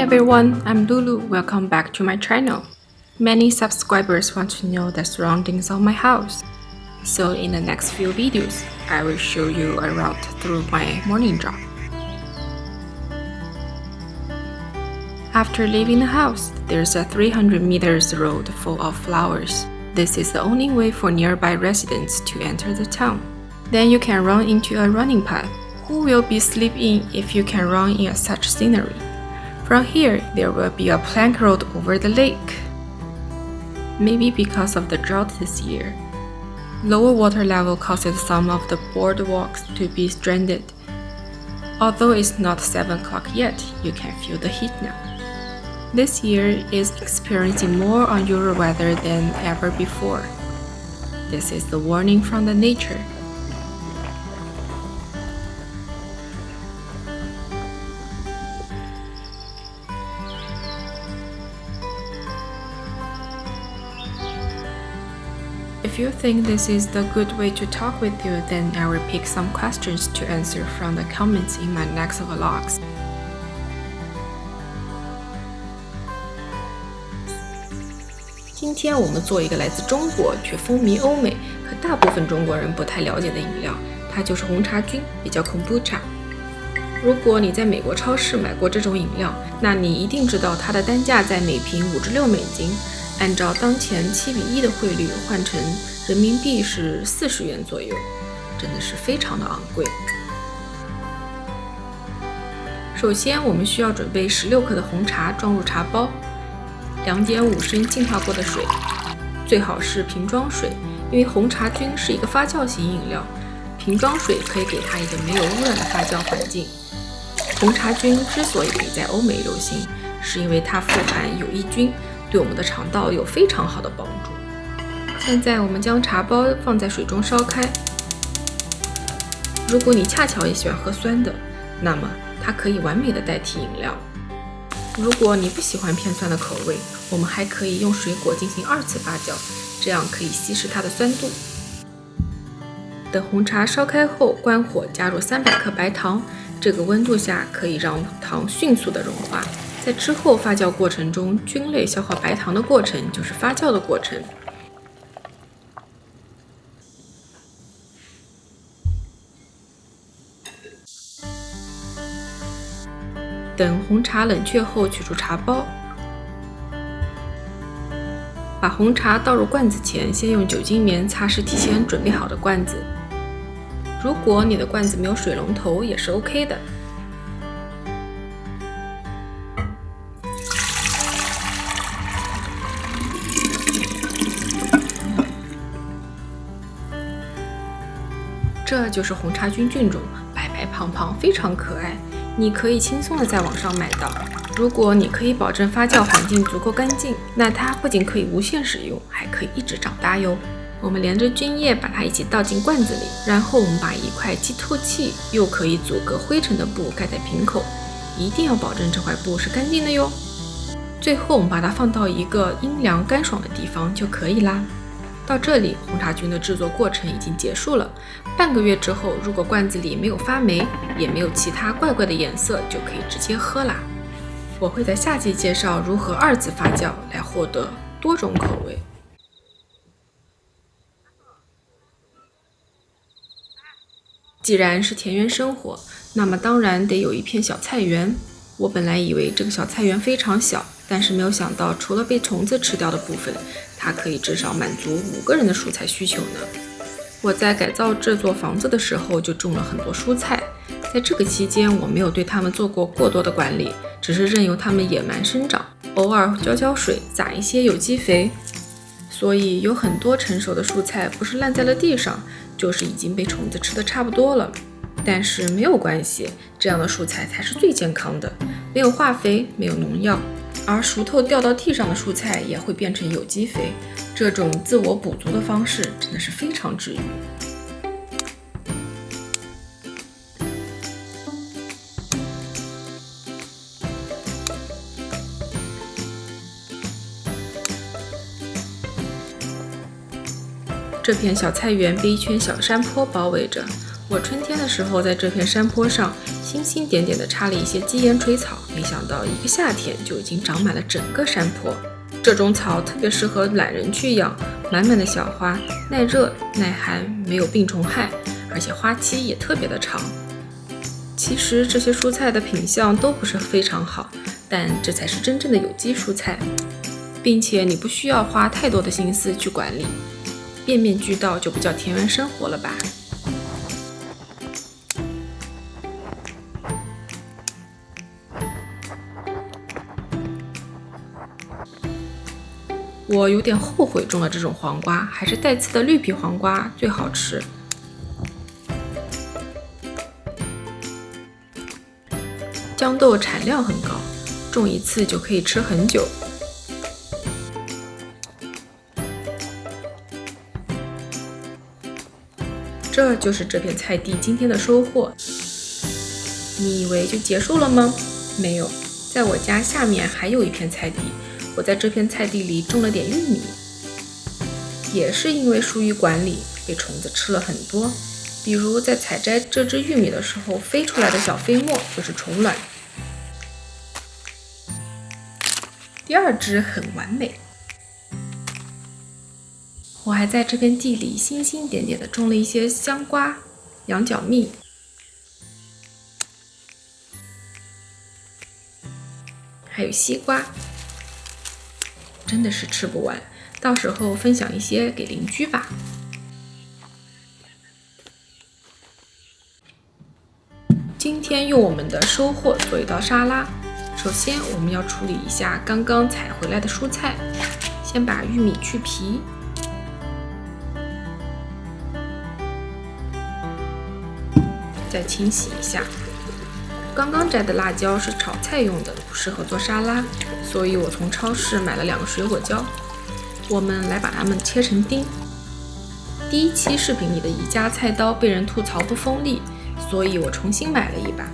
everyone, I'm Lulu. Welcome back to my channel. Many subscribers want to know the surroundings of my house. So in the next few videos, I will show you a route through my morning jog. After leaving the house, there's a 300 meters road full of flowers. This is the only way for nearby residents to enter the town. Then you can run into a running path. Who will be sleeping if you can run in such scenery? From here, there will be a plank road over the lake. Maybe because of the drought this year, lower water level causes some of the boardwalks to be stranded. Although it's not 7 o'clock yet, you can feel the heat now. This year is experiencing more unusual weather than ever before. This is the warning from the nature. If you think this is the good way to talk with you, then I will pick some questions to answer from the comments in my next vlogs. 今天我们做一个来自中国却风靡欧美，可大部分中国人不太了解的饮料，它就是红茶菌，也叫 kombucha。如果你在美国超市买过这种饮料，那你一定知道它的单价在每瓶5至6美金。按照当前7:1的汇率换成人民币是40元左右，真的是非常的昂贵。首先我们需要准备16克的红茶装入茶包，2.5升浸泡过的水，最好是瓶装水，因为红茶菌是一个发酵型饮料，瓶装水可以给它一个没有污染的发酵环境。红茶菌之所以可以在欧美流行，是因为它富含有益菌，对我们的肠道有非常好的帮助。现在我们将茶包放在水中烧开。如果你恰巧也喜欢喝酸的，那么它可以完美的代替饮料。如果你不喜欢偏酸的口味，我们还可以用水果进行2次发酵，这样可以稀释它的酸度。等红茶烧开后，关火，加入300克白糖，这个温度下可以让糖迅速的融化。在之后发酵过程中，菌类消耗白糖的过程就是发酵的过程。等红茶冷却后，取出茶包，把红茶倒入罐子前，先用酒精棉擦拭提前准备好的罐子。如果你的罐子没有水龙头，也是 OK 的。这就是红茶菌菌种，白白胖胖，非常可爱。你可以轻松的在网上买到。如果你可以保证发酵环境足够干净，那它不仅可以无限使用，还可以一直长大哟。我们连着菌液把它一起倒进罐子里，然后我们把一块既透气又可以阻隔灰尘的布盖在瓶口，一定要保证这块布是干净的哟。最后我们把它放到一个阴凉干爽的地方就可以啦。到这里，红茶菌的制作过程已经结束了。半个月之后，如果罐子里没有发霉，也没有其他怪怪的颜色，就可以直接喝啦。我会在下期介绍如何2次发酵来获得多种口味。既然是田园生活，那么当然得有一片小菜园。我本来以为这个小菜园非常小，但是没有想到，除了被虫子吃掉的部分，它可以至少满足5个人的蔬菜需求呢。我在改造这座房子的时候就种了很多蔬菜，在这个期间我没有对它们做过过多的管理，只是任由它们野蛮生长，偶尔浇水，撒一些有机肥。所以有很多成熟的蔬菜不是烂在了地上，就是已经被虫子吃得差不多了。但是没有关系，这样的蔬菜才是最健康的，没有化肥，没有农药。而熟透掉到地上的蔬菜也会变成有机肥，这种自我补足的方式真的是非常治愈。这片小菜园被一圈小山坡包围着，我春天的时候在这片山坡上星星点点地插了一些鸡眼垂草，没想到一个夏天就已经长满了整个山坡。这种草特别适合懒人去养，满满的小花，耐热耐寒，没有病虫害，而且花期也特别的长。其实这些蔬菜的品相都不是非常好，但这才是真正的有机蔬菜，并且你不需要花太多的心思去管理，面面俱到就不叫田园生活了吧。我有点后悔种了这种黄瓜，还是带刺的绿皮黄瓜最好吃。豇豆产量很高，种一次就可以吃很久。这就是这片菜地今天的收获。你以为就结束了吗？没有，在我家下面还有一片菜地，我在这片菜地里种了点玉米。也是因为疏于管理，被虫子吃了很多。比如在采摘这只玉米的时候，飞出来的小飞沫就是虫卵。第二只很完美。我还在这片地里星星点点地种了一些香瓜、羊角蜜，还有西瓜，真的是吃不完，到时候分享一些给邻居吧。今天用我们的收获做一道沙拉。首先我们要处理一下刚刚采回来的蔬菜，先把玉米去皮，再清洗一下。刚刚摘的辣椒是炒菜用的，不适合做沙拉，所以我从超市买了2个水果椒。我们来把它们切成丁。第一期视频里的宜家菜刀被人吐槽不锋利，所以我重新买了一把。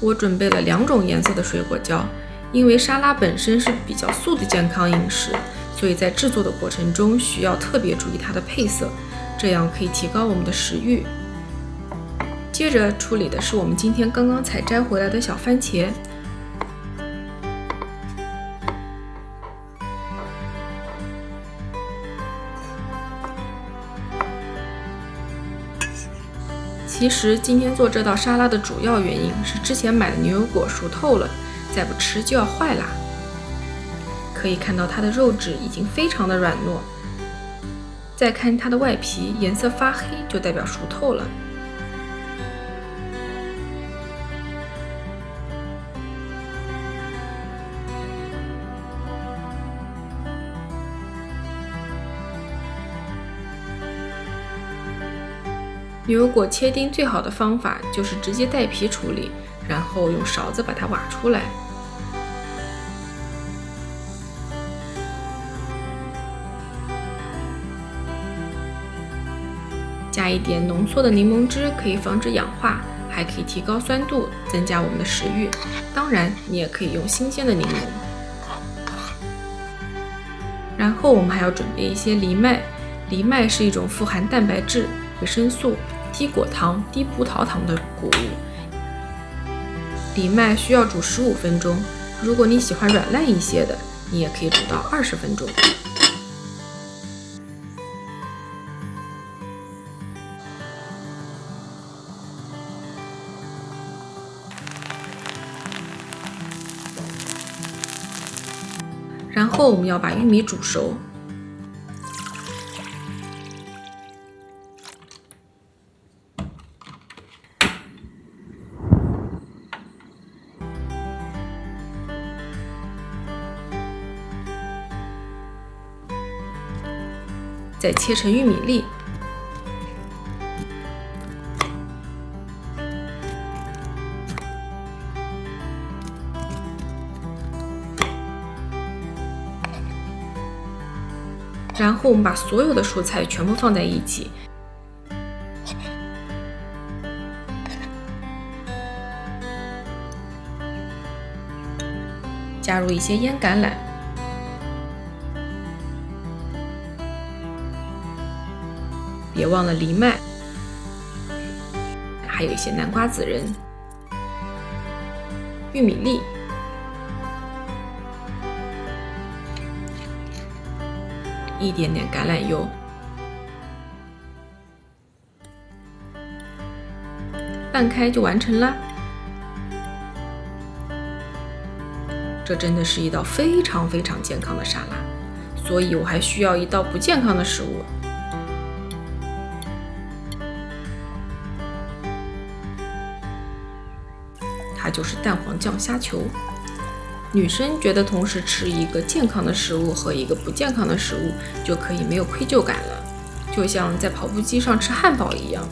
我准备了2种颜色的水果椒，因为沙拉本身是比较素的健康饮食，所以在制作的过程中需要特别注意它的配色，这样可以提高我们的食欲。接着处理的是我们今天刚刚采摘回来的小番茄。其实今天做这道沙拉的主要原因是之前买的牛油果熟透了，再不吃就要坏啦。可以看到它的肉质已经非常的软糯，再看它的外皮颜色发黑，就代表熟透了。牛油果切丁最好的方法就是直接带皮处理，然后用勺子把它挖出来。加一点浓缩的柠檬汁，可以防止氧化，还可以提高酸度，增加我们的食欲。当然，你也可以用新鲜的柠檬。然后我们还要准备一些藜麦，藜麦是一种富含蛋白质、维生素、低果糖、低葡萄糖的谷物。藜麦需要煮15分钟，如果你喜欢软烂一些的，你也可以煮到20分钟。然后我们要把玉米煮熟。再切成玉米粒。然后我们把所有的蔬菜全部放在一起，加入一些腌橄榄，别忘了藜麦，还有一些南瓜籽仁、玉米粒、一点点橄榄油，拌开就完成啦。这真的是一道非常健康的沙拉，所以我还需要一道不健康的食物。它就是蛋黄酱虾球。女生觉得同时吃一个健康的食物和一个不健康的食物，就可以没有愧疚感了，就像在跑步机上吃汉堡一样。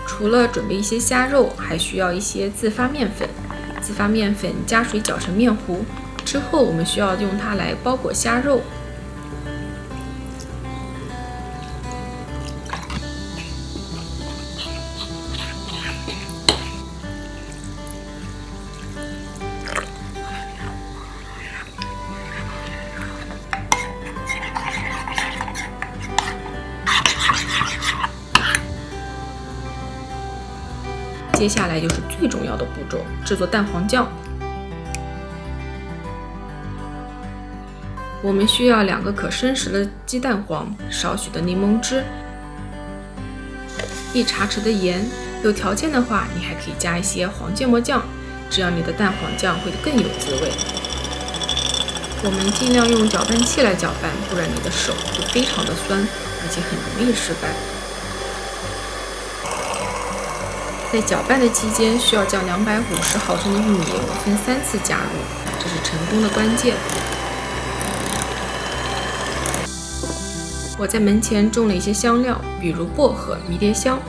除了准备一些虾肉，还需要一些自发面粉。自发面粉加水搅成面糊，之后我们需要用它来包裹虾肉。接下来就是最重要的步骤，制作蛋黄酱。我们需要2个可生食的鸡蛋黄，少许的柠檬汁，1茶匙的盐。有条件的话，你还可以加一些黄芥末酱，这样你的蛋黄酱会更有滋味。我们尽量用搅拌器来搅拌，不然你的手会非常的酸，而且很容易失败。在搅拌的期间，需要将250毫升的玉米油分3次加入，这是成功的关键。我在门前种了一些香料，比如薄荷、迷迭香。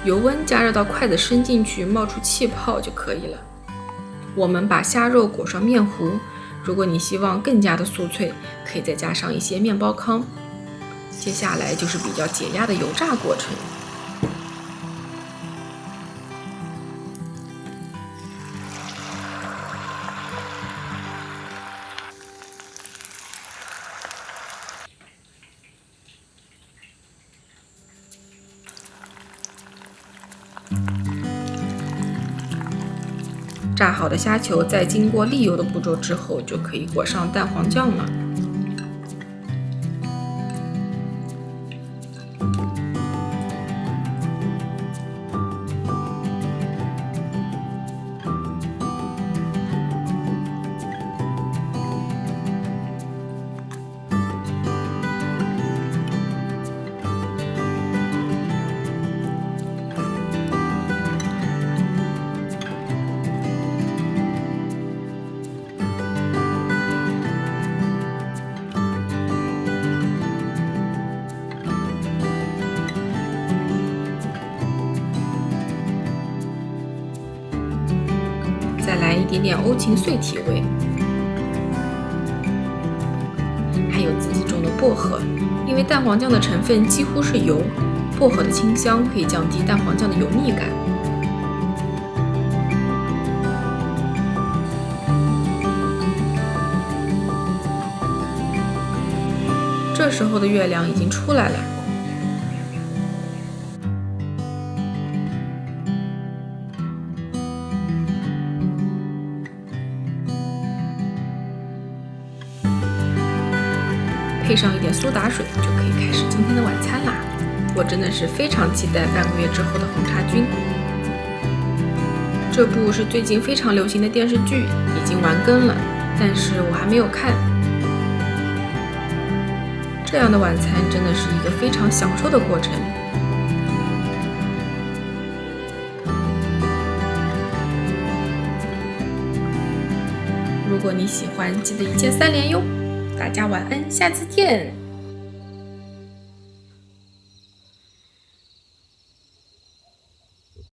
油温加热到筷子伸进去冒出气泡就可以了。我们把虾肉裹上面糊，如果你希望更加的酥脆，可以再加上一些面包糠。接下来就是比较解压的油炸过程。炸好的虾球在经过沥油的步骤之后，就可以裹上蛋黄酱了。再来一点点欧芹碎提味，还有自己种的薄荷。因为蛋黄酱的成分几乎是油，薄荷的清香可以降低蛋黄酱的油腻感。这时候的月亮已经出来了。配上一点苏打水，就可以开始今天的晚餐啦！我真的是非常期待半个月之后的红茶君。这部是最近非常流行的电视剧，已经完更了，但是我还没有看。这样的晚餐真的是一个非常享受的过程。如果你喜欢，记得1键3连哟！大家晚安，下次见。